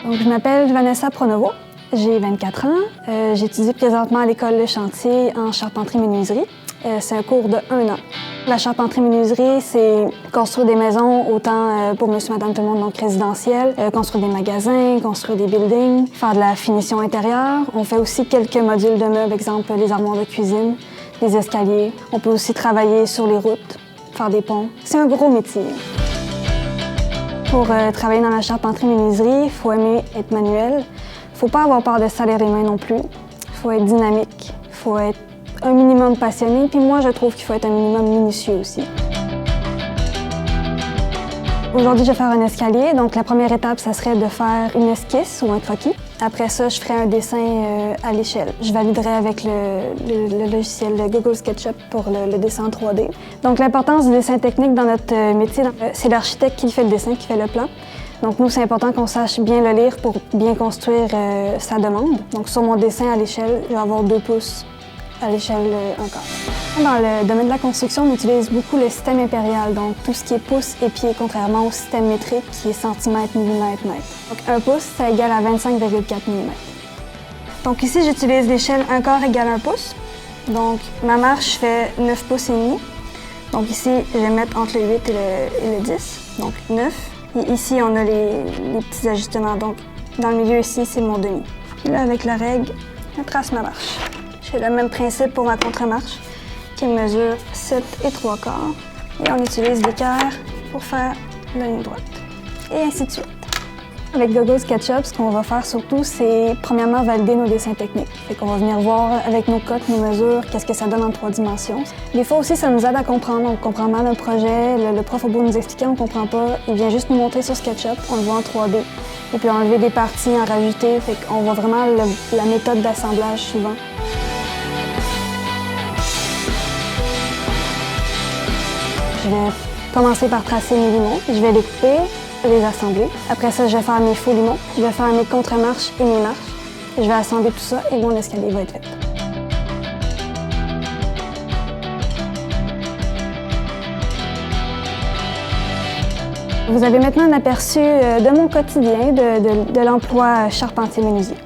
Donc, je m'appelle Vanessa Pronovo, j'ai 24 ans. J'étudie présentement à l'École Le Chantier en charpenterie-menuiserie. C'est un cours de 1 an. La charpenterie-menuiserie, c'est construire des maisons autant pour monsieur, madame, tout le monde, donc résidentiel, construire des magasins, construire des buildings, faire de la finition intérieure. On fait aussi quelques modules de meubles, exemple les armoires de cuisine, les escaliers. On peut aussi travailler sur les routes, faire des ponts. C'est un gros métier. Pour travailler dans la charpenterie-menuiserie, il faut aimer être manuel. Il ne faut pas avoir peur de salir les mains non plus. Il faut être dynamique. Il faut être un minimum passionné. Puis moi, je trouve qu'il faut être un minimum minutieux aussi. Aujourd'hui, je vais faire un escalier. Donc, la première étape, ça serait de faire une esquisse ou un croquis. Après ça, je ferai un dessin à l'échelle. Je validerai avec le logiciel Google SketchUp pour le dessin 3D. Donc, l'importance du dessin technique dans notre métier, c'est l'architecte qui fait le dessin, qui fait le plan. Donc, nous, c'est important qu'on sache bien le lire pour bien construire sa demande. Donc, sur mon dessin à l'échelle, je vais avoir 2 pouces à l'échelle encore. Dans le domaine de la construction, on utilise beaucoup le système impérial, donc tout ce qui est pouces et pieds, contrairement au système métrique qui est centimètre, millimètre, mètre. Donc 1 pouce, ça égale à 25,4 mm. Donc ici, j'utilise l'échelle 1 quart égale 1 pouce. Donc ma marche fait 9 pouces et demi. Donc ici, je vais mettre entre le 8 et le 10, donc 9. Et ici, on a les petits ajustements. Donc dans le milieu ici, c'est mon demi. Puis là, avec la règle, je trace ma marche. J'ai le même principe pour ma contre-marche, qui mesure 7 et 3 quarts. Et on utilise l'équerre pour faire la ligne droite. Et ainsi de suite. Avec Google SketchUp, ce qu'on va faire surtout, c'est premièrement valider nos dessins techniques. Fait qu'on va venir voir avec nos cotes, nos mesures, qu'est-ce que ça donne en 3 dimensions. Des fois aussi, ça nous aide à comprendre. On comprend mal un projet, le prof a beau nous expliquer, on ne comprend pas. Il vient juste nous montrer sur SketchUp, on le voit en 3D. Et puis enlever des parties, en rajouter. Fait qu'on voit vraiment la méthode d'assemblage souvent. Je vais commencer par tracer mes limons. Je vais les couper, les assembler. Après ça, je vais faire mes faux limons. Je vais faire mes contre-marches et mes marches. Je vais assembler tout ça et mon escalier va être fait. Vous avez maintenant un aperçu de mon quotidien, de l'emploi charpentier-menuisier.